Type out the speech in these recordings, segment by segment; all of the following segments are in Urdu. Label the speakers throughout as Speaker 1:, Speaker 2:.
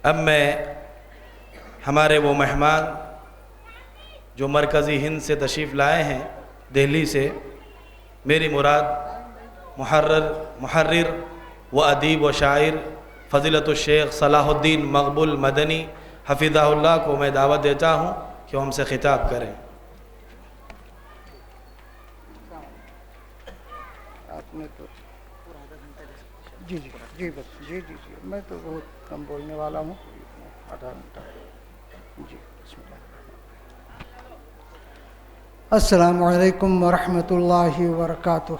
Speaker 1: اب میں ہمارے وہ مہمان جو مرکزی ہند سے تشریف لائے ہیں دہلی سے، میری مراد محرر و ادیب و شاعر فضیلت الشیخ صلاح الدین مقبول مدنی حفظہ اللہ کو میں دعوت دیتا ہوں کہ وہ ہم سے خطاب کریں۔
Speaker 2: جی بس جی میں تو بہت کم بولنے والا ہوں، آدھا گھنٹہ۔ جی بسم اللہ۔ السلام علیکم ورحمۃ اللہ وبرکاتہ۔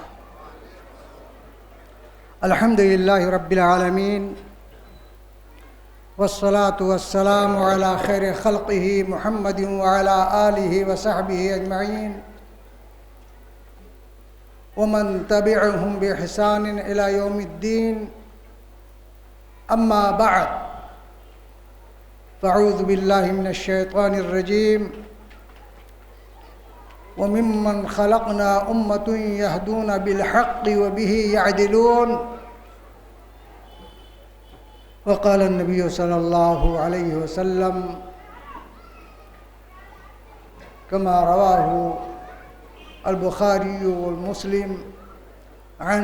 Speaker 2: الحمد للہ رب العالمین والصلاة والسلام علی خیر خلقہ محمد وعلی آلہ وصحبہ اجمعین ومن تبعهم بإحسان إلى يوم الدين، أما بعد، فأعوذ بالله من الشيطان الرجيم، وممن خلقنا أمة يهدون بالحق وبه يعدلون، وقال النبي صلى الله عليه وسلم كما رواه البخاري والمسلم عن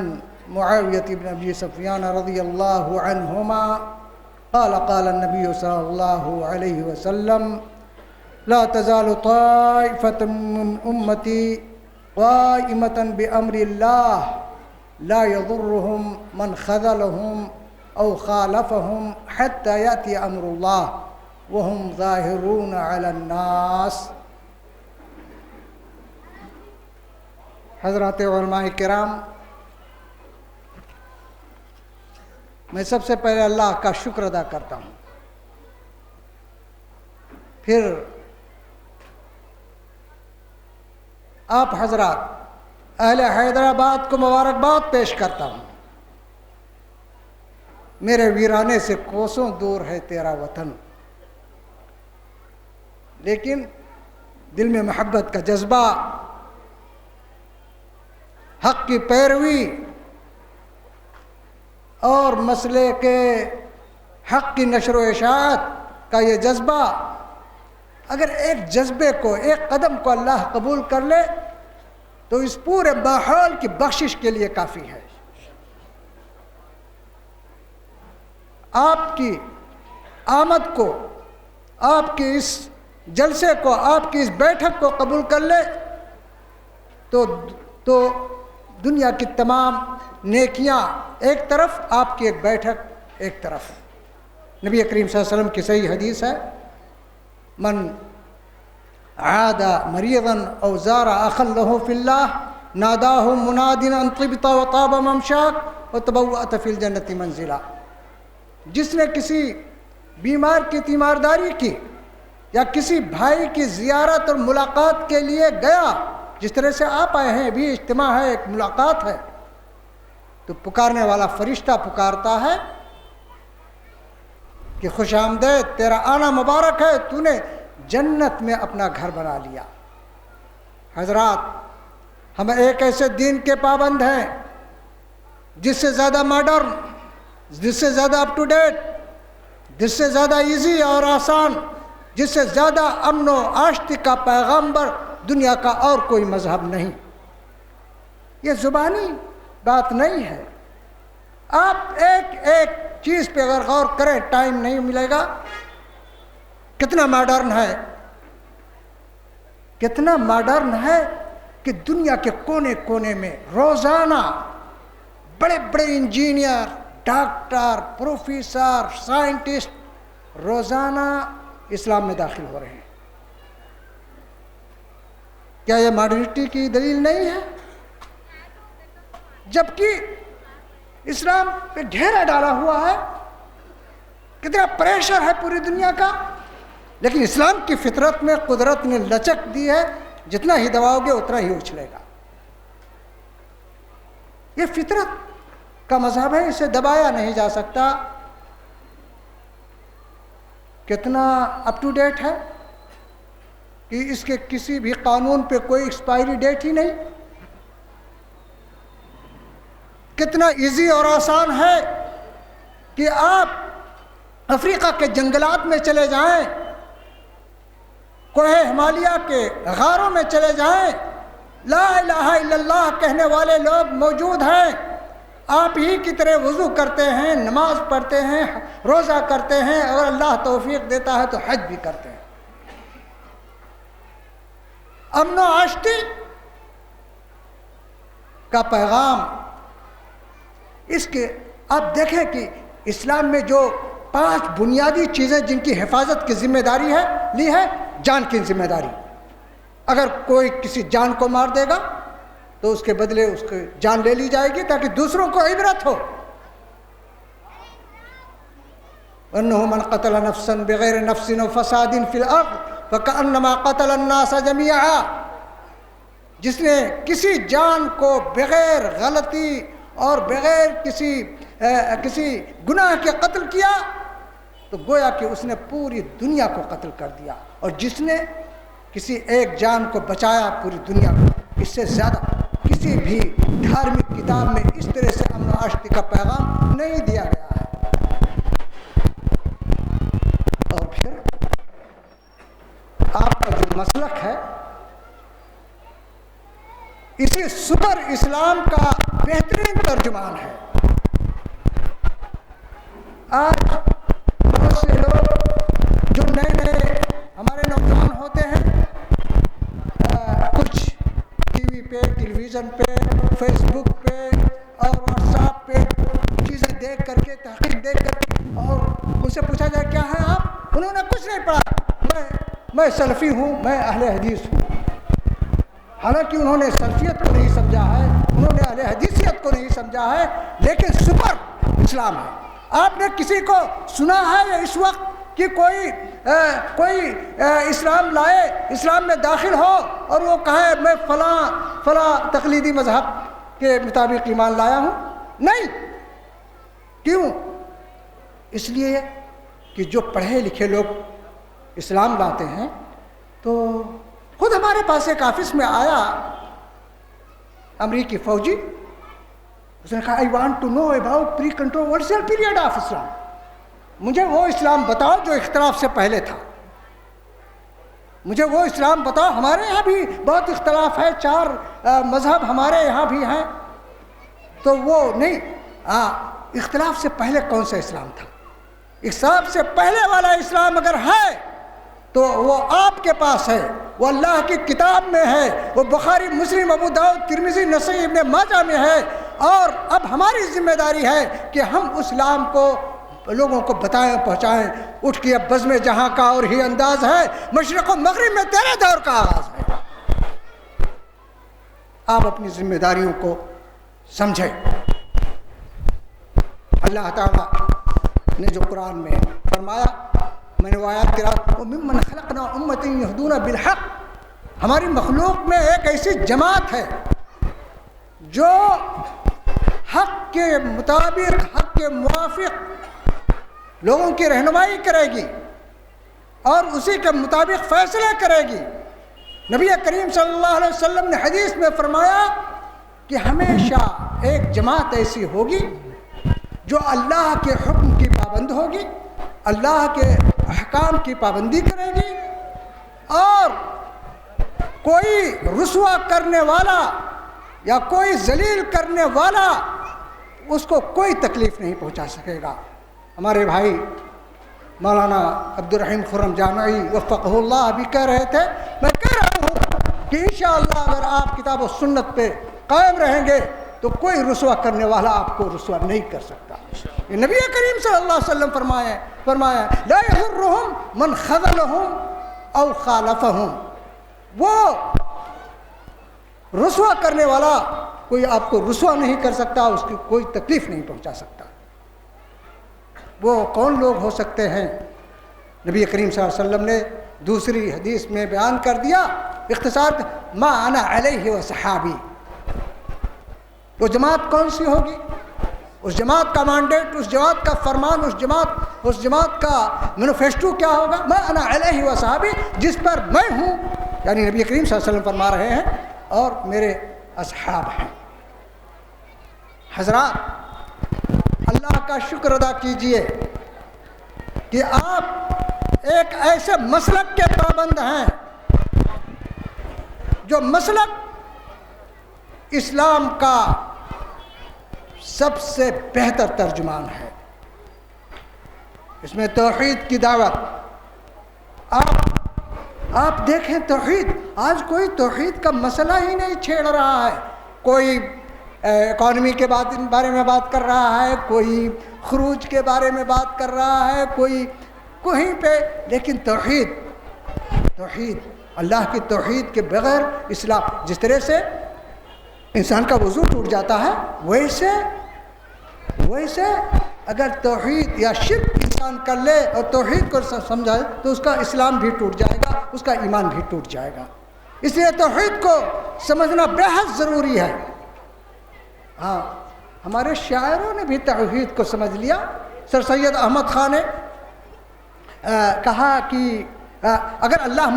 Speaker 2: معاوية بن أبي سفيان رضي الله عنهما قال النبي صلى الله عليه وسلم: لا تزال طائفة من أمتي قائمة بأمر الله لا يضرهم من خذلهم أو خالفهم حتى يأتي أمر الله وهم ظاهرون على الناس۔ حضرات علماء کرام، میں سب سے پہلے اللہ کا شکر ادا کرتا ہوں، پھر آپ حضرات اہل حیدرآباد کو مبارکباد پیش کرتا ہوں۔ میرے ویرانے سے کوسوں دور ہے تیرا وطن، لیکن دل میں محبت کا جذبہ، حق کی پیروی اور مسئلے کے حق کی نشر و اشاعت کا یہ جذبہ، اگر ایک جذبے کو، ایک قدم کو اللہ قبول کر لے تو اس پورے ماحول کی بخشش کے لیے کافی ہے۔ آپ کی آمد کو، آپ کے اس جلسے کو، آپ کی اس بیٹھک کو قبول کر لے تو دنیا کی تمام نیکیاں ایک طرف، آپ کی ایک بیٹھک ایک طرف۔ نبی کریم صلی اللہ علیہ وسلم کی صحیح حدیث ہے: من عاد مریضا او زار اخا له فی اللہ ناداہ مناد ان طبت وطاب ممشاک وتبوأت فی الجنۃ منزلا۔ جس نے کسی بیمار کی تیمارداری کی یا کسی بھائی کی زیارت اور ملاقات کے لیے گیا، جس طرح سے آپ آئے ہیں، بھی اجتماع ہے، ایک ملاقات ہے، تو پکارنے والا فرشتہ پکارتا ہے کہ خوش آمدید، تیرا آنا مبارک ہے، تو نے جنت میں اپنا گھر بنا لیا۔ حضرات، ہم ایک ایسے دین کے پابند ہیں جس سے زیادہ ماڈرن، جس سے زیادہ اپ ٹو ڈیٹ، جس سے زیادہ ایزی اور آسان، جس سے زیادہ امن و آشتی کا پیغامبر دنیا کا اور کوئی مذہب نہیں۔ یہ زبانی بات نہیں ہے۔ آپ ایک ایک چیز پہ اگر غور کریں، ٹائم نہیں ملے گا۔ کتنا ماڈرن ہے، کتنا ماڈرن ہے کہ دنیا کے کونے کونے میں روزانہ بڑے بڑے انجینئر، ڈاکٹر، پروفیسر، سائنٹسٹ روزانہ اسلام میں داخل ہو رہے ہیں۔ کیا یہ ماڈرنٹی کی دلیل نہیں ہے؟ جبکہ اسلام پہ ڈھیرا ڈالا ہوا ہے، کتنا پریشر ہے پوری دنیا کا، لیکن اسلام کی فطرت میں قدرت نے لچک دی ہے، جتنا ہی دباؤ گے اتنا ہی اچھلے گا۔ یہ فطرت کا مذہب ہے، اسے دبایا نہیں جا سکتا۔ کتنا اپ ٹو ڈیٹ ہے کہ اس کے کسی بھی قانون پہ کوئی ایکسپائری ڈیٹ ہی نہیں۔ کتنا ایزی اور آسان ہے کہ آپ افریقہ کے جنگلات میں چلے جائیں، کوہ ہمالیہ کے غاروں میں چلے جائیں، لا الہ الا اللہ کہنے والے لوگ موجود ہیں۔ آپ ہی کی طرح وضو کرتے ہیں، نماز پڑھتے ہیں، روزہ کرتے ہیں، اور اللہ توفیق دیتا ہے تو حج بھی کرتے ہیں۔ امن و آشتی کا پیغام اس کے آپ دیکھیں کہ اسلام میں جو 5 بنیادی چیزیں جن کی حفاظت کی ذمہ داری ہے لی ہے، جان کی ذمہ داری۔ اگر کوئی کسی جان کو مار دے گا تو اس کے بدلے اس کی جان لے لی جائے گی تاکہ دوسروں کو عبرت ہو۔ وَأَنَّهُ مَنْ قَتَلَ نَفْسًا بِغَيْرِ نَفْسٍ وَفَسَادٍ فِي الْأَرْضِ فَكَأَنَّمَا قَتَلَ النَّاسَ جَمِيعًا، جس نے کسی جان کو بغیر غلطی اور بغیر کسی گناہ کے قتل کیا تو گویا کہ اس نے پوری دنیا کو قتل کر دیا، اور جس نے کسی ایک جان کو بچایا پوری دنیا کو۔ اس سے زیادہ کسی بھی دھارمک کتاب میں اس طرح سے امن و آشتی کا پیغام نہیں دیا گیا ہے۔ اور پھر آپ کا جو مسلک ہے اسی سپر اسلام کا بہترین ترجمان ہے۔ آج بہت سے لوگ جو نئے ہمارے نوجوان ہوتے ہیں، کچھ ٹی وی پہ، ٹیلی ویژن پہ، فیس بک پہ اور واٹس ایپ پہ چیزیں دیکھ کر کے، تحقیق دیکھ کر کے، اور ان سے پوچھا جائے کیا ہے آپ، انہوں نے کچھ نہیں پڑھا، میں سلفی ہوں، میں اہل حدیث ہوں۔ حالانکہ انہوں نے سلفیت کو نہیں سمجھا ہے، انہوں نے اہل حدیثیت کو نہیں سمجھا ہے، لیکن سپر اسلام ہے۔ آپ نے کسی کو سنا ہے اس وقت کہ کوئی اسلام لائے، اسلام میں داخل ہو اور وہ کہے میں فلاں تقلیدی مذہب کے مطابق ایمان لایا ہوں؟ نہیں۔ کیوں؟ اس لیے کہ جو پڑھے لکھے لوگ اسلام لاتے ہیں، تو خود ہمارے پاس ایک آفس میں آیا امریکی فوجی، اس نے کہا I want to know about pre-controversial period of Islam، مجھے وہ اسلام بتاؤ جو اختلاف سے پہلے تھا، مجھے وہ اسلام بتاؤ، ہمارے یہاں بھی بہت اختلاف ہے، 4 مذہب ہمارے یہاں بھی ہیں، تو وہ نہیں، اختلاف سے پہلے کون سا اسلام تھا؟ اختلاف سے پہلے والا اسلام اگر ہے تو وہ آپ کے پاس ہے، وہ اللہ کی کتاب میں ہے، وہ بخاری، مسلم، ابو داؤد، ترمذی، نسائی، ابن ماجہ میں ہے، اور اب ہماری ذمہ داری ہے کہ ہم اسلام کو لوگوں کو بتائیں، پہنچائیں۔ اٹھ کے اب بزم جہاں کا اور ہی انداز ہے، مشرق و مغرب میں تیرے دور کا آغاز ہے۔ آپ اپنی ذمہ داریوں کو سمجھیں۔ اللہ تعالیٰ نے جو قرآن میں فرمایا، میں نے وہ آیات قرأت، وَمِمَّنْ خَلَقْنَا أُمَّةً يَهْدُونَ بِالْحَقِّ، ہماری مخلوق میں ایک ایسی جماعت ہے جو حق کے مطابق، حق کے موافق لوگوں کی رہنمائی کرے گی اور اسی کے مطابق فیصلے کرے گی۔ نبی کریم صلی اللہ علیہ وسلم نے حدیث میں فرمایا کہ ہمیشہ ایک جماعت ایسی ہوگی جو اللہ کے حکم کی پابند ہوگی، اللہ کے احکام کی پابندی کرے گی، اور کوئی رسوا کرنے والا یا کوئی ذلیل کرنے والا اس کو کوئی تکلیف نہیں پہنچا سکے گا۔ ہمارے بھائی مولانا عبدالرحیم خرم جامعی وفقہ اللہ بھی کہہ رہے تھے، میں کہہ رہا ہوں کہ انشاءاللہ اگر آپ کتاب و سنت پہ قائم رہیں گے تو کوئی رسوا کرنے والا آپ کو رسوا نہیں کر سکتا۔ نبی کریم صلی اللہ علیہ وسلم فرمایا لا یضرهم من خذلهم او خالفهم، وہ رسوا کرنے والا کوئی آپ کو رسوا نہیں کر سکتا، اس کی کوئی تکلیف نہیں پہنچا سکتا۔ وہ کون لوگ ہو سکتے ہیں؟ نبی کریم صلی اللہ علیہ وسلم نے دوسری حدیث میں بیان کر دیا، اختصار ما انا علیہ و صحابی۔ وہ جماعت کون سی ہوگی؟ اس جماعت کا مانڈیٹ، اس جماعت کا فرمان، اس جماعت کا مینیفیسٹو کیا ہوگا؟ ما انا علیہ و صحابی، جس پر میں ہوں، یعنی نبی کریم صلی اللہ علیہ وسلم فرما رہے ہیں، اور میرے اصحاب ہیں۔ حضرات، اللہ کا شکر ادا کیجئے کہ آپ ایک ایسے مسلک کے پابند ہیں جو مسلک اسلام کا سب سے بہتر ترجمان ہے. اس میں توحید کی دعوت. آپ دیکھیں توحید، آج کوئی توحید کا مسئلہ ہی نہیں چھیڑ رہا ہے. کوئی اکانومی کے بارے میں بات کر رہا ہے، کوئی خروج کے بارے میں بات کر رہا ہے، کوئی کہیں پہ. لیکن توحید اللہ کی توحید کے بغیر اسلام، جس طرح سے انسان کا وضو ٹوٹ جاتا ہے، ویسے اگر توحید یا شرک انسان کر لے اور توحید کو سمجھائے تو اس کا اسلام بھی ٹوٹ جائے گا، اس کا ایمان بھی ٹوٹ جائے گا. اس لیے توحید کو سمجھنا بے حد ضروری ہے. ہاں، ہمارے شاعروں نے بھی توحید کو سمجھ لیا. سر سید احمد خان نے کہا کہ اگر اللہ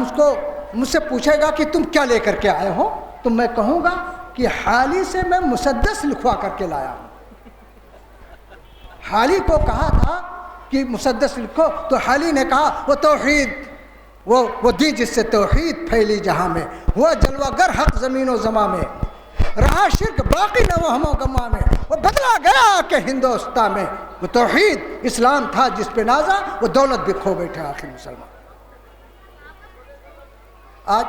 Speaker 2: مجھ سے پوچھے گا کہ تم کیا لے کر کے آئے ہو تو میں کہوں گا کہ حالی سے میں مسدس لکھوا کر کے لایا ہوں. حالی کو کہا تھا کہ مسدس لکھو تو حالی نے کہا وہ توحید، وہ دی جس سے توحید پھیلی جہاں میں، وہ جلوہ گر حق زمین و زماں میں، رہا شرک باقی نہ وہ ہم و گما میں، وہ بدلا گیا کہ ہندوستان میں. وہ توحید اسلام تھا جس پہ نازا، وہ دولت بھی کھو بیٹھے آخر مسلمان. آج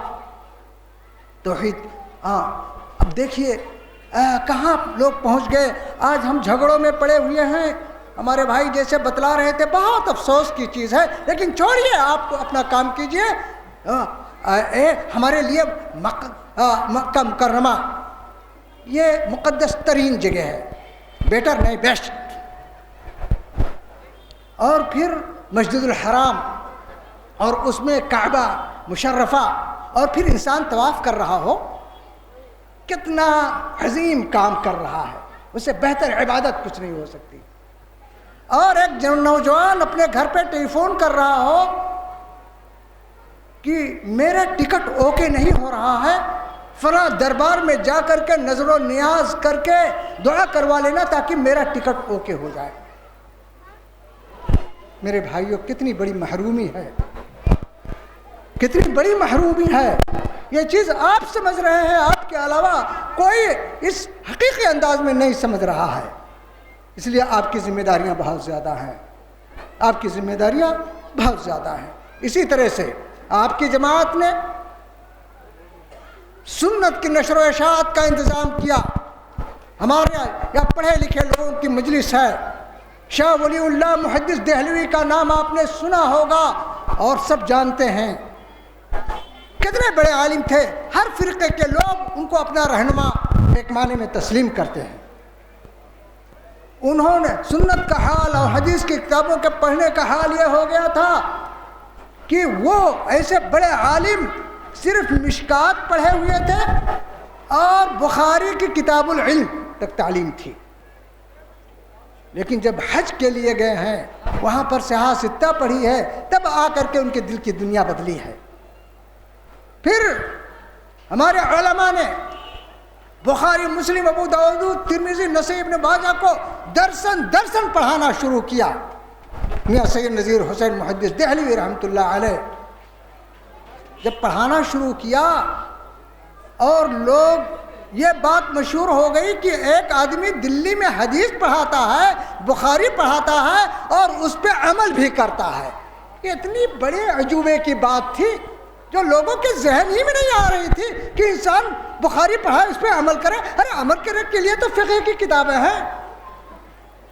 Speaker 2: توحید اب دیکھیے کہاں لوگ پہنچ گئے. آج ہم جھگڑوں میں پڑے ہوئے ہیں. ہمارے بھائی جیسے بتلا رہے تھے، بہت افسوس کی چیز ہے، لیکن چھوڑیے، آپ اپنا کام کیجئے. ہمارے لیے مکہ مکرمہ یہ مقدس ترین جگہ ہے، بیٹر نہیں بیسٹ. اور پھر مسجد الحرام اور اس میں کعبہ مشرفہ، اور پھر انسان طواف کر رہا ہو، کتنا عظیم کام کر رہا ہے. اس سے بہتر عبادت کچھ نہیں ہو سکتی. اور ایک نوجوان اپنے گھر پہ ٹیلی فون کر رہا ہو کہ میرا ٹکٹ اوکے نہیں ہو رہا ہے، فلاں دربار میں جا کر کے نظر و نیاز کر کے دعا کروا لینا تاکہ میرا ٹکٹ اوکے ہو جائے. میرے بھائیوں، کتنی بڑی محرومی ہے، کتنی بڑی محرومی ہے. یہ چیز آپ سمجھ رہے ہیں، آپ کے علاوہ کوئی اس حقیقی انداز میں نہیں سمجھ رہا ہے. اس لیے آپ کی ذمہ داریاں بہت زیادہ ہیں، آپ کی ذمہ داریاں بہت زیادہ ہیں. اسی طرح سے آپ کی جماعت نے سنت کی نشر و اشاعت کا انتظام کیا. ہمارے یہاں پڑھے لکھے لوگوں کی مجلس ہے. شاہ ولی اللہ محدث دہلوی کا نام آپ نے سنا ہوگا اور سب جانتے ہیں. کتنے بڑے عالم تھے. ہر فرقے کے لوگ ان کو اپنا رہنما ایک معنی میں تسلیم کرتے ہیں. انہوں نے سنت کا حال اور حدیث کی کتابوں کے پڑھنے کا حال یہ ہو گیا تھا کہ وہ ایسے بڑے عالم صرف مشکات پڑھے ہوئے تھے اور بخاری کی کتاب العلم تک تعلیم تھی. لیکن جب حج کے لیے گئے ہیں، وہاں پر صحاح ستہ پڑھی ہے، تب آ کر کے ان کے دل کی دنیا بدلی ہے. پھر ہمارے علماء نے بخاری، مسلم، ابو داؤد، ترمذی، نسائی، ابن ماجہ کو درسن پڑھانا شروع کیا. میاں سید نذیر حسین محدث دہلوی رحمۃ اللہ علیہ جب پڑھانا شروع کیا اور لوگ یہ بات مشہور ہو گئی کہ ایک آدمی دلی میں حدیث پڑھاتا ہے، بخاری پڑھاتا ہے اور اس پہ عمل بھی کرتا ہے. یہ اتنی بڑے عجوبے کی بات تھی جو لوگوں کے ذہن ہی میں نہیں آ رہی تھی کہ انسان بخاری پڑھا اس پہ عمل کرے. ارے عمل کرنے کے لیے تو فقہ کی کتابیں ہیں.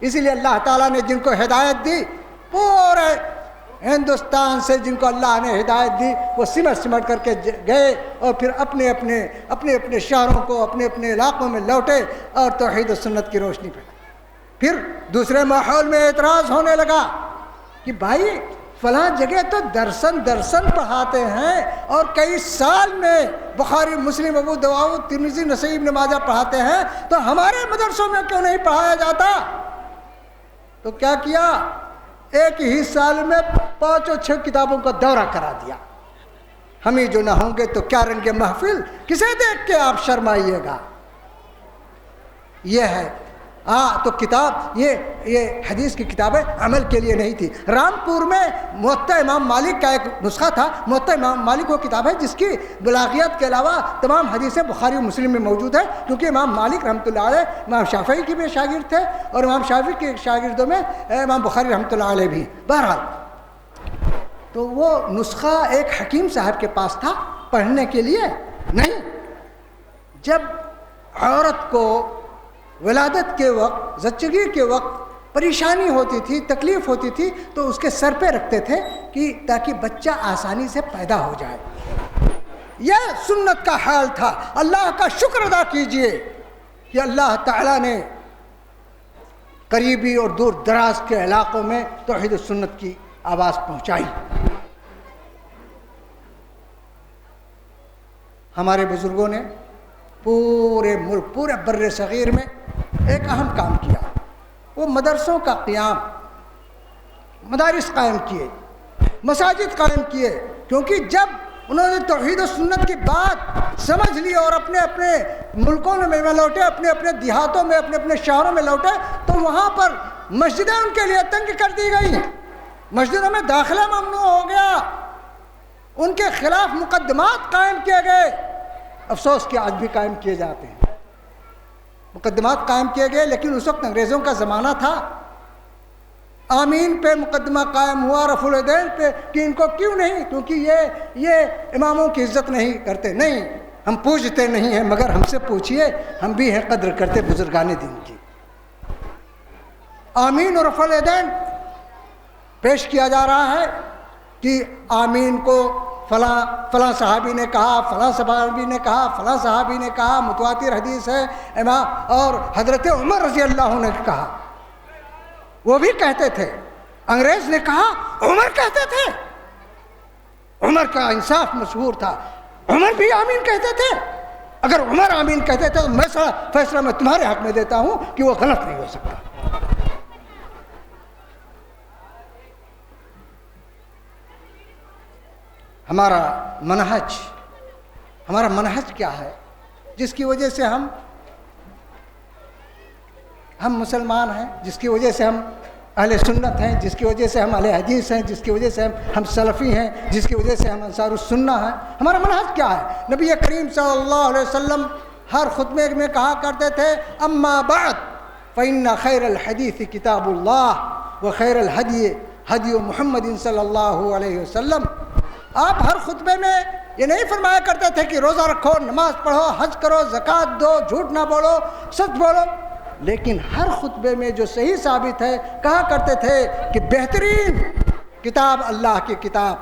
Speaker 2: اسی لیے اللہ تعالیٰ نے جن کو ہدایت دی، پورے ہندوستان سے جن کو اللہ نے ہدایت دی، وہ سمٹ کر کے گئے اور پھر اپنے شہروں کو، اپنے علاقوں میں لوٹے اور توحید و سنت کی روشنی پہ. پھر دوسرے ماحول میں اعتراض ہونے لگا کہ بھائی فلاں جگہ تو درسن پڑھاتے ہیں اور کئی سال میں بخاری، مسلم، ابو داؤد، ترمذی، نسائی، ابن ماجہ پڑھاتے ہیں، تو ہمارے مدرسوں میں کیوں نہیں پڑھایا جاتا؟ تو کیا کیا؟ ایک ہی سال میں 5 اور 6 کتابوں کا دورہ کرا دیا. ہم ہی جو نہ ہوں گے تو کیا رنگ محفل، کسے دیکھ کے آپ شرمائیے گا. یہ ہے تو کتاب یہ حدیث کی کتابیں عمل کے لیے نہیں تھی۔ رامپور میں موطا امام مالک کا ایک نسخہ تھا۔ موطا امام مالک وہ کتاب ہے جس کی بلاغیات کے علاوہ تمام حدیثیں بخاری و مسلم میں موجود ہیں، کیونکہ امام مالک رحمۃ اللہ علیہ امام شافعی کے بھی شاگرد تھے، اور امام شافعی کے شاگردوں میں امام بخاری رحمۃ اللہ علیہ بھی۔ بہرحال تو وہ نسخہ ایک حکیم صاحب کے پاس تھا پڑھنے کے لیے نہیں۔ جب عورت کو ولادت کے وقت، زچگی کے وقت پریشانی ہوتی تھی، تکلیف ہوتی تھی، تو اس کے سر پہ رکھتے تھے کہ تاکہ بچہ آسانی سے پیدا ہو جائے۔ یہ سنت کا حال تھا۔ اللہ کا شکر ادا کیجئے کہ اللہ تعالیٰ نے قریبی اور دور دراز کے علاقوں میں توحید و سنت کی آواز پہنچائی۔ ہمارے بزرگوں نے پورے ملک، پورے بر صغیر میں ایک اہم کام کیا، وہ مدرسوں کا قیام، مدارس قائم کیے، مساجد قائم کیے، کیونکہ جب انہوں نے توحید و سنت کی بات سمجھ لی اور اپنے اپنے ملکوں میں لوٹے، اپنے اپنے دیہاتوں میں، اپنے اپنے شہروں میں لوٹے، تو وہاں پر مسجدیں ان کے لیے تنگ کر دی گئی، مسجدوں میں داخلہ ممنوع ہو گیا، ان کے خلاف مقدمات قائم کیے گئے۔ افسوس کہ آج بھی قائم کیے جاتے ہیں، مقدمات قائم کیے گئے، لیکن اس وقت انگریزوں کا زمانہ تھا۔ آمین پہ مقدمہ قائم ہوا، رفع الیدین پہ، کہ ان کو کیوں نہیں، کیونکہ یہ اماموں کی عزت نہیں کرتے۔ نہیں، ہم پوجتے نہیں ہیں، مگر ہم سے پوچھئے، ہم بھی ہیں قدر کرتے بزرگان دین کی۔ آمین اور رفع الیدین پیش کیا جا رہا ہے کہ آمین کو فلاں صحابی نے کہا، فلاں صحابی نے کہا، فلاں صحابی نے کہا، متواتر حدیث ہے امام، اور حضرت عمر رضی اللہ عنہ نے کہا، وہ بھی کہتے تھے۔ انگریز نے کہا، عمر کہتے تھے، عمر کا انصاف مشہور تھا، عمر بھی آمین کہتے تھے۔ اگر عمر آمین کہتے تھے تو فیصلہ میں تمہارے حق میں دیتا ہوں کہ وہ غلط نہیں ہو سکتا۔ ہمارا منہج کیا ہے جس کی وجہ سے ہم مسلمان ہیں، جس کی وجہ سے ہم اہل سنت ہیں، جس کی وجہ سے ہم اہل حدیث ہیں، جس کی وجہ سے ہم سلفی ہیں، جس کی وجہ سے ہم انصار السنہ ہیں؟ ہمارا منہج کیا ہے؟ نبی کریم صلی اللہ علیہ وسلم ہر خطبے میں کہا کرتے تھے، اما بعد فإن خیر الحدیث کتاب اللہ وخیر الہدی ہدی محمد صلی اللہ علیہ وسلم۔ آپ ہر خطبے میں یہ نہیں فرمایا کرتے تھے کہ روزہ رکھو، نماز پڑھو، حج کرو، زکوٰۃ دو، جھوٹ نہ بولو، سچ بولو، لیکن ہر خطبے میں جو صحیح ثابت ہے کہا کرتے تھے کہ بہترین کتاب اللہ کی کتاب،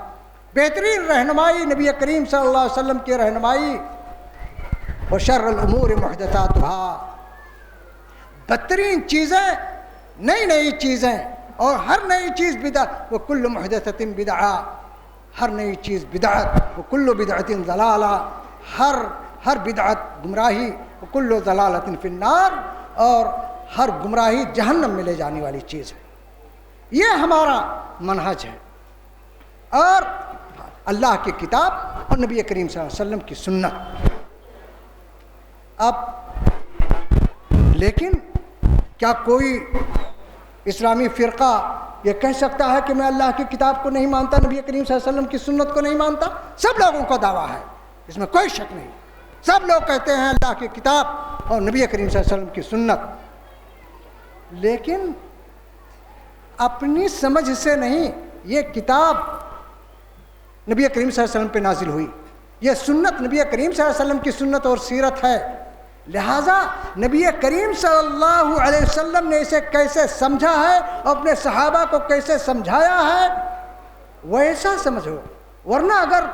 Speaker 2: بہترین رہنمائی نبی کریم صلی اللہ علیہ وسلم کی رہنمائی، وشر الامور محدثاتها، بدترین چیزیں نئی چیزیں، اور ہر نئی چیز بدعت، وکل محدثۃ بدعہ، ہر نئی چیز بدعت، وکل بدعۃ ضلالہ، ہر بدعت گمراہی، وکل ضلالۃ فی النار، اور ہر گمراہی جہنم میں لے جانے والی چیز ہے۔ یہ ہمارا منہج ہے، اور اللہ کی کتاب اور نبی کریم صلی اللہ علیہ وسلم کی سنت۔ اب لیکن کیا کوئی اسلامی فرقہ یہ کہہ سکتا ہے کہ میں اللہ کی کتاب کو نہیں مانتا، نبی کریم صلی اللہ علیہ وسلم کی سنت کو نہیں مانتا؟ سب لوگوں کا دعویٰ ہے، اس میں کوئی شک نہیں، سب لوگ کہتے ہیں اللہ کی کتاب اور نبی کریم صلی اللہ علیہ وسلم کی سنت، لیکن اپنی سمجھ سے نہیں۔ یہ کتاب نبی کریم صلی اللہ علیہ وسلم پہ نازل ہوئی، یہ سنت نبی کریم صلی اللہ علیہ وسلم کی سنت اور سیرت ہے، لہٰذا نبی کریم صلی اللہ علیہ وسلم نے اسے کیسے سمجھا ہے اور اپنے صحابہ کو کیسے سمجھایا ہے ویسا سمجھو، ورنہ اگر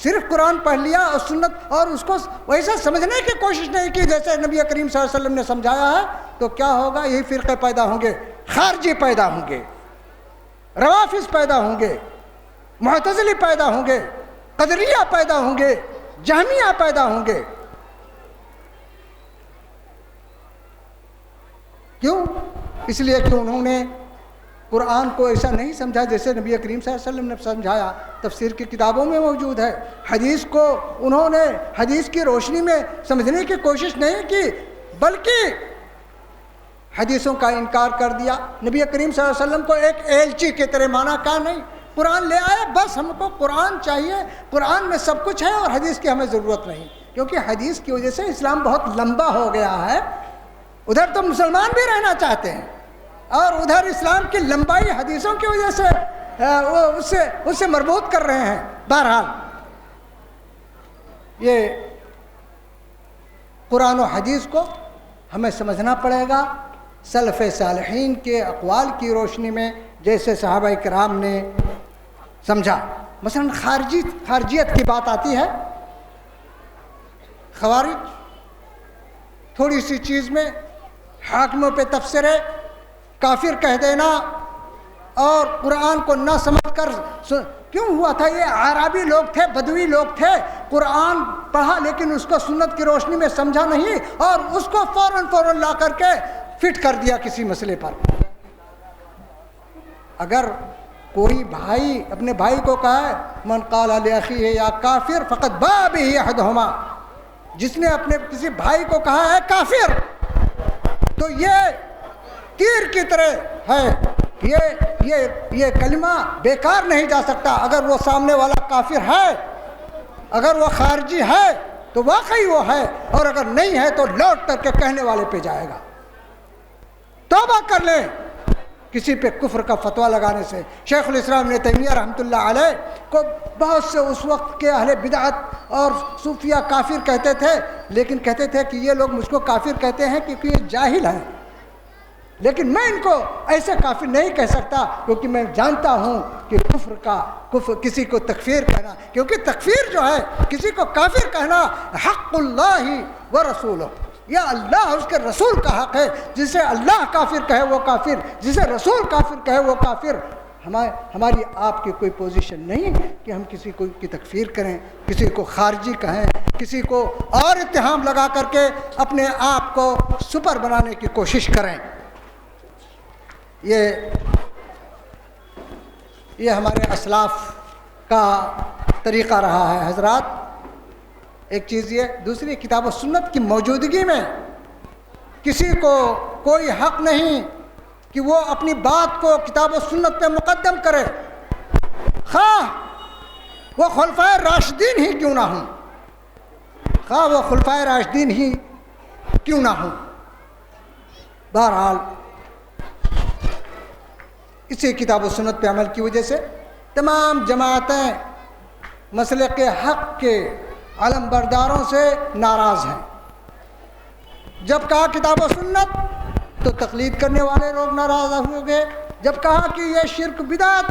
Speaker 2: صرف قرآن پڑھ لیا اور سنت اور اس کو ویسا سمجھنے کی کوشش نہیں کی جیسے نبی کریم صلی اللہ علیہ وسلم نے سمجھایا ہے، تو کیا ہوگا؟ یہی فرقے پیدا ہوں گے، خارجی پیدا ہوں گے، روافظ پیدا ہوں گے، معتزلی پیدا ہوں گے، قدریہ پیدا ہوں گے، جہمیہ پیدا ہوں گے۔ کیوں؟ اس لیے کہ انہوں نے قرآن کو ایسا نہیں سمجھا جیسے نبی کریم صلی اللہ علیہ وسلم نے سمجھایا۔ تفسیر کی کتابوں میں موجود ہے، حدیث کو انہوں نے حدیث کی روشنی میں سمجھنے کی کوشش نہیں کی، بلکہ حدیثوں کا انکار کر دیا. نبی کریم صلی اللہ علیہ وسلم کو ایک ایلچی کی طرح مانا کا نہیں. قرآن لے آئے، بس ہم کو قرآن چاہیے، قرآن میں سب کچھ ہے اور حدیث کی ہمیں ضرورت نہیں. کیونکہ حدیث کی وجہ سے اسلام بہت لمبا ہو گیا ہے. ادھر تو مسلمان بھی رہنا چاہتے ہیں اور ادھر اسلام کی لمبائی حدیثوں کی وجہ سے اس سے مربوط کر رہے ہیں. بہرحال یہ قرآن و حدیث کو ہمیں سمجھنا پڑے گا سلف صالحین کے اقوال کی روشنی میں، جیسے صحابہ کرام نے سمجھا. مثلا خارجیت کی بات آتی ہے. خوارج تھوڑی سی چیز میں حاکموں پہ تبصرے، کافر کہہ دینا اور قرآن کو نہ سمجھ کر. کیوں ہوا تھا؟ یہ عربی لوگ تھے، بدوی لوگ تھے. قرآن پڑھا لیکن اس کو سنت کی روشنی میں سمجھا نہیں اور اس کو فوراً لا کر کے فٹ کر دیا کسی مسئلے پر. اگر کوئی بھائی اپنے بھائی کو کہا ہے من قال لاخیہ یا کافر فقد باء بہ احدہما، جس نے اپنے کسی بھائی کو کہا ہے کافر، تو یہ تیر کی طرح ہے. یہ کلمہ بیکار نہیں جا سکتا. اگر وہ سامنے والا کافر ہے، اگر وہ خارجی ہے تو واقعی وہ ہے، اور اگر نہیں ہے تو لوٹ کر کے کہنے والے پہ جائے گا. توبہ کر لیں کسی پہ کفر کا فتویٰ لگانے سے. شیخ الاسلام ابن تیمیہ رحمۃ اللہ علیہ کو بہت سے اس وقت کے اہل بدعت اور صوفیہ کافر کہتے تھے، لیکن کہتے تھے کہ یہ لوگ مجھ کو کافر کہتے ہیں کیونکہ یہ جاہل ہیں، لیکن میں ان کو ایسے کافر نہیں کہہ سکتا کیونکہ میں جانتا ہوں کہ کفر کسی کو تکفیر کہنا، کیونکہ تکفیر جو ہے کسی کو کافر کہنا حق اللہ و رسولہ، یا اللہ اس کے رسول کا حق ہے. جسے اللہ کافر کہے وہ کافر، جسے رسول کافر کہے وہ کافر. ہماری آپ کی کوئی پوزیشن نہیں کہ ہم کسی کو کی تکفیر کریں، کسی کو خارجی کہیں، کسی کو اور اتہام لگا کر کے اپنے آپ کو سپر بنانے کی کوشش کریں. یہ ہمارے اسلاف کا طریقہ رہا ہے حضرات. ایک چیز یہ. دوسری، کتاب و سنت کی موجودگی میں کسی کو کوئی حق نہیں کہ وہ اپنی بات کو کتاب و سنت پہ مقدم کرے، خواہ وہ خلفائے راشدین ہی کیوں نہ ہوں. بہرحال اسی کتاب و سنت پہ عمل کی وجہ سے تمام جماعتیں مسلک حق کے علم برداروں سے ناراض ہیں. جب کہا کتاب و سنت تو تقلید کرنے والے لوگ ناراض ہو گئے. جب کہا کہ یہ شرک بدعت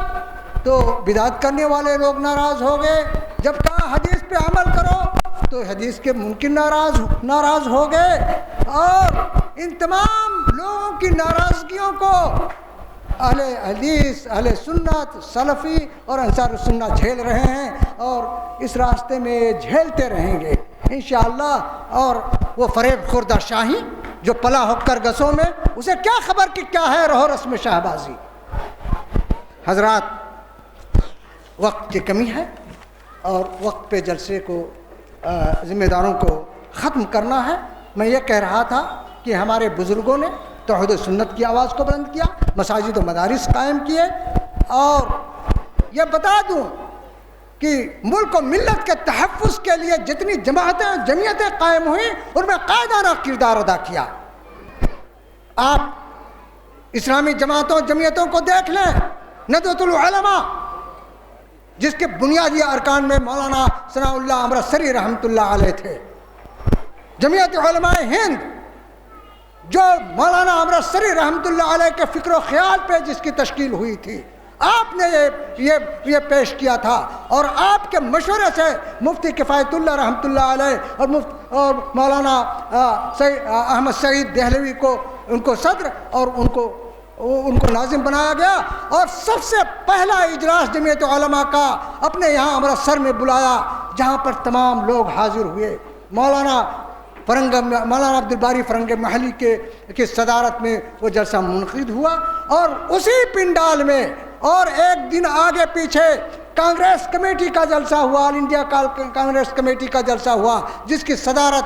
Speaker 2: تو بدعت کرنے والے لوگ ناراض ہو گئے. جب کہا حدیث پہ عمل کرو تو حدیث کے منکر ناراض ہو گئے. اور ان تمام لوگوں کی ناراضگیوں کو اہل حدیث، اہل سنت، سلفی اور انصار السنہ جھیل رہے ہیں اور اس راستے میں جھیلتے رہیں گے انشاءاللہ. اور وہ فریب خوردہ شاہی جو پلا ہو کر گسوں میں، اسے کیا خبر کہ کیا ہے رہو رسم شہبازی. حضرات، وقت کی کمی ہے اور وقت پہ جلسے کو ذمہ داروں کو ختم کرنا ہے. میں یہ کہہ رہا تھا کہ ہمارے بزرگوں نے توحید و سنت کی آواز کو بلند کیا، مساجد و مدارس قائم کیے. اور یہ بتا دوں کہ ملک و ملت کے تحفظ کے لیے جتنی جمعیتیں قائم ہوئیں ان میں قائدانہ کردار ادا کیا. آپ اسلامی جمعیتوں کو دیکھ لیں. ندوۃ العلماء جس کے بنیادی ارکان میں مولانا ثناء اللہ امرتسری رحمۃ اللہ علیہ تھے. جمعیت علماء ہند جو مولانا امرتسری رحمۃ اللہ علیہ کے فکر و خیال پہ جس کی تشکیل ہوئی تھی، آپ نے یہ پیش کیا تھا. اور آپ کے مشورے سے مفتی کفایت اللہ رحمۃ اللہ علیہ اور مولانا احمد سعید دہلوی کو ان کو صدر اور ان کو ناظم بنایا گیا. اور سب سے پہلا اجلاس جمعیت علماء کا اپنے یہاں امرتسر میں بلایا جہاں پر تمام لوگ حاضر ہوئے. مولانا عبدالباری فرنگ محلی کی صدارت میں وہ جلسہ منعقد ہوا. اور اسی پنڈال میں اور ایک دن آگے پیچھے کانگریس کمیٹی کا جلسہ ہوا، آل انڈیا کانگریس کمیٹی کا جلسہ ہوا، جس کی صدارت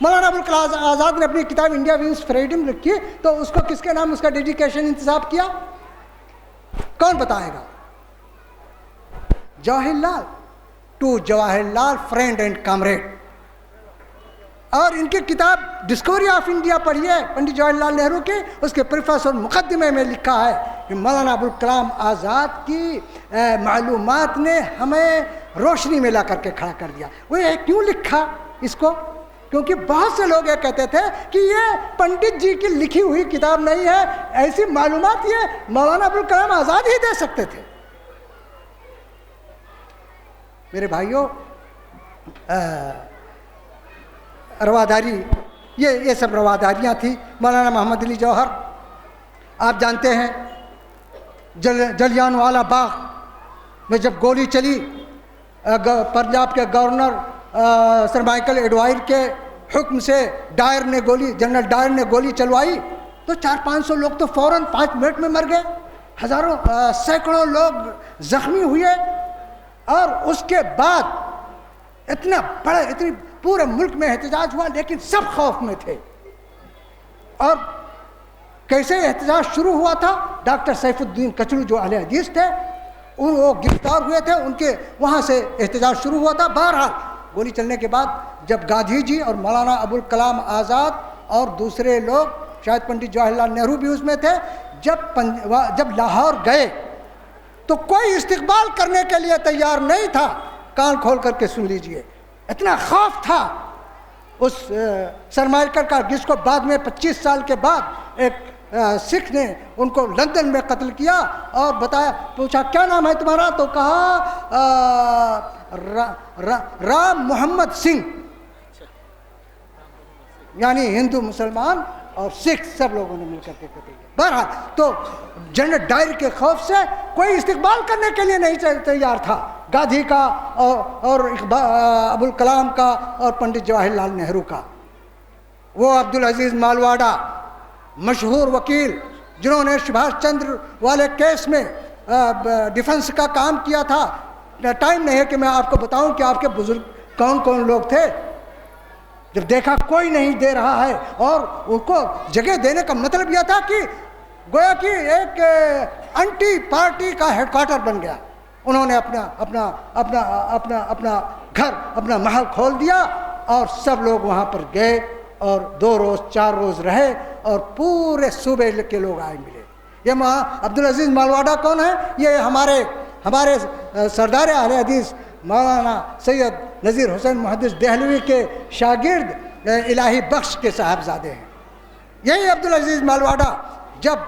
Speaker 2: مولانا ابوالکلام آزاد نے اپنی کتاب انڈیا وینس فریڈم لکھی تو اس کو کس کے نام اس کا ڈیڈیکیشن انتخاب کیا؟ کون بتائے گا؟ Jawahar Lal, to Jawahar Lal friend and comrade. اور ان کی کتاب ڈسکوری آف انڈیا پڑھیے پنڈت جواہر لال نہرو کی، اس کے پریفیس اور مقدمے میں لکھا ہے کہ مولانا ابوالکلام آزاد کی معلومات نے ہمیں روشنی میں لا کر کے کھڑا کر دیا. وہ یہ کیوں لکھا اس کو؟ کیونکہ بہت سے لوگ یہ کہتے تھے کہ یہ پنڈت جی کی لکھی ہوئی کتاب نہیں ہے، ایسی معلومات یہ مولانا ابوالکلام آزاد ہی دے سکتے تھے. میرے بھائیوں، رواداری، یہ سب رواداریاں تھیں. مولانا محمد علی جوہر، آپ جانتے ہیں جلیان والا باغ میں جب گولی چلی، پنجاب کے گورنر سر مائیکل ایڈوائر کے حکم سے جنرل ڈائر نے گولی چلوائی تو 400-500 لوگ تو فوراً 5 منٹ میں مر گئے، ہزاروں سینکڑوں لوگ زخمی ہوئے. اور اس کے بعد اتنی پورے ملک میں احتجاج ہوا، لیکن سب خوف میں تھے. اور کیسے احتجاج شروع ہوا تھا؟ ڈاکٹر سیف الدین کچرو جو اہل حدیث تھے وہ گرفتار ہوئے تھے، ان کے وہاں سے احتجاج شروع ہوا تھا. بہرحال گولی چلنے کے بعد جب گاندھی جی اور مولانا ابوالکلام آزاد اور دوسرے لوگ، شاید پنڈت جواہر لال نہرو بھی اس میں تھے، جب لاہور گئے تو کوئی استقبال کرنے کے لیے تیار نہیں تھا. کان کھول کر کے سن لیجئے، اتنا خوف تھا اس سر مائیکل کا، جس کو بعد میں 25 سال کے بعد ایک سکھ نے ان کو لندن میں قتل کیا. اور پوچھا کیا نام ہے تمہارا؟ تو کہا رام محمد سنگھ، یعنی ہندو مسلمان اور سکھ سب لوگوں نے مل کر کے قتل کیا. بہرحال تو جنرل ڈائر کے خوف سے کوئی استقبال کرنے کے لیے نہیں تیار تھا، گاندھی کا اور ابوالکلام کا اور پنڈت جواہر لال نہرو کا. وہ عبدالعزیز مالواڈا، مشہور وکیل جنہوں نے سبھاش چندر والے کیس میں ڈیفنس کا کام کیا تھا. ٹائم نہیں ہے کہ میں آپ کو بتاؤں کہ آپ کے بزرگ کون کون لوگ تھے. جب دیکھا کوئی نہیں دے رہا ہے، اور ان کو جگہ دینے کا مطلب یہ تھا کہ گویا کہ ایک انٹی پارٹی کا ہیڈ کوارٹر بن گیا. انہوں نے اپنا گھر، اپنا محل کھول دیا اور سب لوگ وہاں پر گئے اور 2 روز 4 روز رہے اور پورے صوبے کے لوگ آئے ملے. یہ عبدالعزیز مالواڈا کون ہے؟ یہ ہمارے سردار اہل حدیث مولانا سید نذیر حسین محدث دہلوی کے شاگرد الہی بخش کے صاحبزادے ہیں. یہی عبدالعزیز مالواڈا جب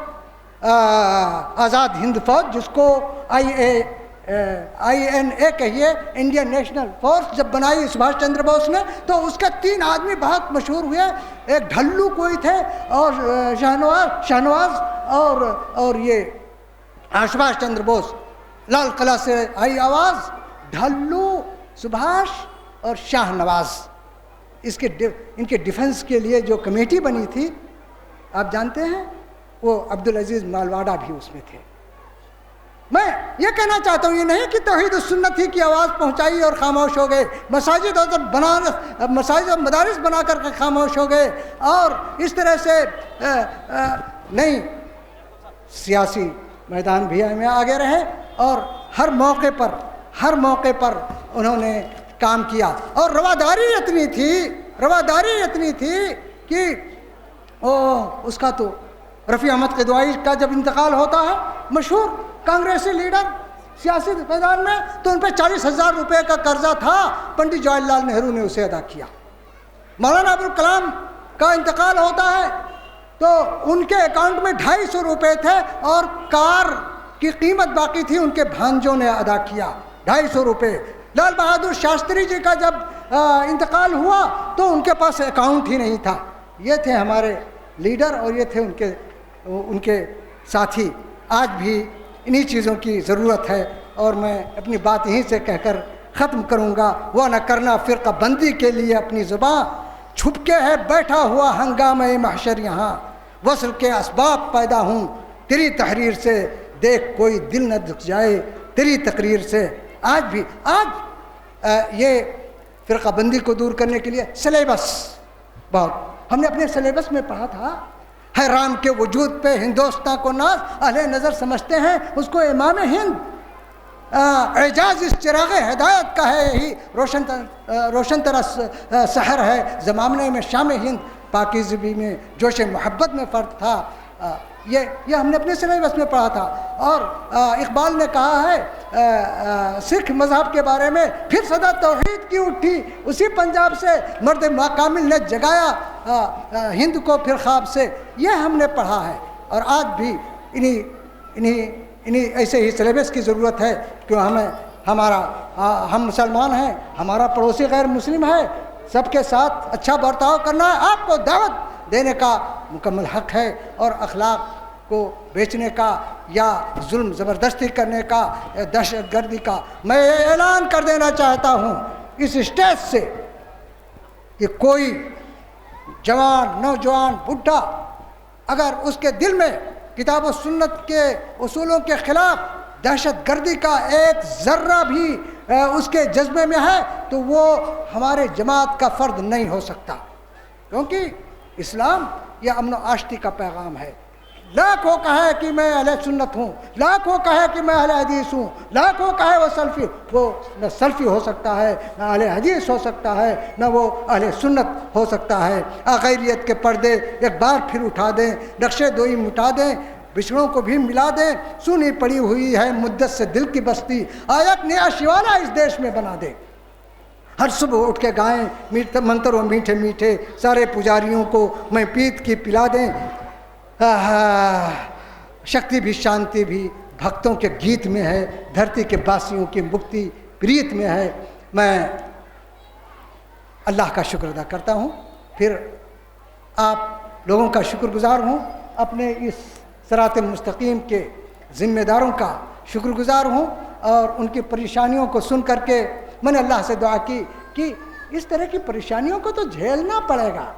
Speaker 2: آزاد ہند فوج، جس کو INA کہیے، انڈین نیشنل فورس، جب بنائی سبھاش چندر بوس نے، تو اس کے 3 آدمی بہت مشہور ہوئے. ایک ڈھلو کوئی تھے، اور شہنواز اور یہ سبھاش چندر بوس. لال قلعہ سے آئی آواز، ڈھلو، سبھاش اور شاہ نواز. ان کے ڈیفنس کے لیے جو کمیٹی بنی تھی، آپ جانتے ہیں، وہ عبدالعزیز مالواڈا بھی اس میں تھے. میں یہ کہنا چاہتا ہوں، یہ نہیں کہ توحید السنت ہی کی آواز پہنچائی اور خاموش ہو گئے، مساجد اور مدارس بنا کر کے خاموش ہو گئے، اور اس طرح سے نہیں، سیاسی میدان بھی میں آگے رہے اور ہر موقع پر انہوں نے کام کیا. اور رواداری اتنی تھی کہ اس کا تو رفیع احمد قدوائی کا جب انتقال ہوتا ہے، مشہور کانگریسی لیڈر سیاسی میدان میں، تو ان پہ 40,000 روپے کا قرضہ تھا، پنڈت جواہر لال نہرو نے اسے ادا کیا. مولانا ابوالکلام کا انتقال ہوتا ہے تو ان کے اکاؤنٹ میں 250 روپے تھے، اور کار کی قیمت باقی تھی، ان کے بھانجوں نے ادا کیا 250 روپے. لال بہادر شاستری جی کا جب انتقال ہوا تو ان کے پاس اکاؤنٹ ہی نہیں تھا. یہ تھے ہمارے لیڈر اور یہ تھے ان کے ساتھی. آج بھی انہی چیزوں کی ضرورت ہے، اور میں اپنی بات یہیں سے کہہ کر ختم کروں گا. وہ نہ کرنا فرقہ بندی کے لیے اپنی زباں، چھپ کے ہے بیٹھا ہوا ہنگامہ محشر یہاں. وصل کے اسباب پیدا ہوں تیری تحریر سے، دیکھ کوئی دل نہ دکھ جائے تیری تقریر سے. آج یہ فرقہ بندی کو دور کرنے کے لیے سلیبس بہت ہم نے اپنے سلیبس میں پڑھا تھا، حیران کے وجود پہ ہندوستان کو ناز، اہل نظر سمجھتے ہیں اس کو امام ہند۔ اعجاز اس چراغ ہدایت کا ہے، یہی روشن ترا سحر ہے زمانے میں شام ہند، پاکیزگی میں جوش محبت میں فرق تھا۔ یہ ہم نے اپنے سلیبس میں پڑھا تھا۔ اور اقبال نے کہا ہے سکھ مذہب کے بارے میں، پھر صدا توحید کی اٹھی اسی پنجاب سے، مرد کامل نے جگایا ہند کو پھر خواب سے، یہ ہم نے پڑھا ہے۔ اور آج بھی انہی ایسے ہی سلیبس کی ضرورت ہے، کیوں ہم مسلمان ہیں، ہمارا پڑوسی غیر مسلم ہے، سب کے ساتھ اچھا برتاؤ کرنا ہے، آپ کو دعوت دینے کا مکمل حق ہے، اور اخلاق کو بیچنے کا یا ظلم زبردستی کرنے کا یا دہشت گردی کا میں یہ اعلان کر دینا چاہتا ہوں اس اسٹیج سے کہ کوئی جوان، نوجوان، بڈھا اگر اس کے دل میں کتاب و سنت کے اصولوں کے خلاف دہشت گردی کا ایک ذرہ بھی اس کے جذبے میں ہے تو وہ ہمارے جماعت کا فرد نہیں ہو سکتا، کیونکہ اسلام یہ امن و آشتی کا پیغام ہے۔ لاکھوں کہے کہ میں اہل سنت ہوں، لاکھوں کہے کہ میں اہل حدیث ہوں، لاکھوں کہے وہ سلفی، وہ نہ سلفی ہو سکتا ہے، نہ اہل حدیث ہو سکتا ہے، نہ وہ اہل سنت ہو سکتا ہے۔ غیریت کے پردے ایک بار پھر اٹھا دیں، نقشے دوئی مٹا دیں، بچھڑوں کو بھی ملا دیں، سونی پڑی ہوئی ہے مدت سے دل کی بستی، آیت نیا شیوانہ اس دیش میں بنا دیں۔ ہر صبح اٹھ کے گائیں منتر و میٹھے میٹھے، سارے پجاریوں کو میں پیت کی پلا دیں، شکتی بھی شانتی بھی بھکتوں کے گیت میں ہے، دھرتی کے باسیوں کی مکتی پریت میں ہے۔ میں اللہ کا شکر ادا کرتا ہوں، پھر آپ لوگوں کا شکر گزار ہوں، اپنے اس صراط مستقیم کے ذمہ داروں کا شکر گزار ہوں، اور ان کی پریشانیوں کو سن کر کے میں نے اللہ سے دعا کی کہ اس طرح کی پریشانیوں کو تو جھیلنا پڑے گا،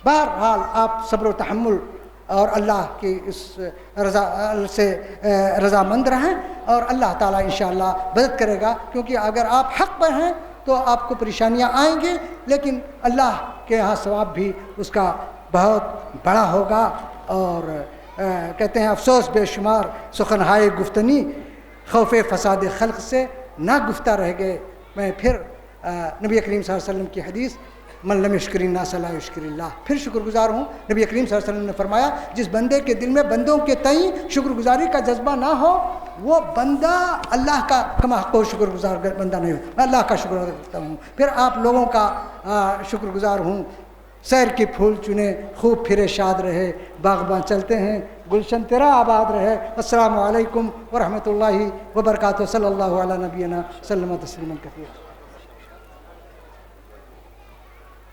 Speaker 2: بہرحال آپ صبر و تحمل اور اللہ کی اس رضا سے رضامند رہیں، اور اللہ تعالیٰ انشاءاللہ مدد کرے گا، کیونکہ اگر آپ حق پر ہیں تو آپ کو پریشانیاں آئیں گی، لیکن اللہ کے یہاں ثواب بھی اس کا بہت بڑا ہوگا۔ اور کہتے ہیں افسوس بے شمار سخنہائے گفتنی، خوف فساد خلق سے نہ گفتہ رہ گئے۔ میں پھر نبی کریم صلی اللہ علیہ وسلم کی حدیث من لم یشکر الناس لا یشکر اللہ، پھر شکر گزار ہوں۔ نبی کریم صلی اللہ علیہ وسلم نے فرمایا جس بندے کے دل میں بندوں کے تئیں شکر گزاری کا جذبہ نہ ہو، وہ بندہ اللہ کا کما حق شکر گزار بندہ نہیں ہو۔ میں اللہ کا شکر ادا کرتا ہوں، پھر آپ لوگوں کا شکر گزار ہوں۔ سیر کی پھول چنے، خوب پھرے شاد رہے، باغباں چلتے ہیں، گلشن تیرا آباد رہے۔ السلام علیکم ورحمۃ اللہ وبرکاتہ۔ صلی اللہ علیہ نبینا وسلم تسلیما کثیرا۔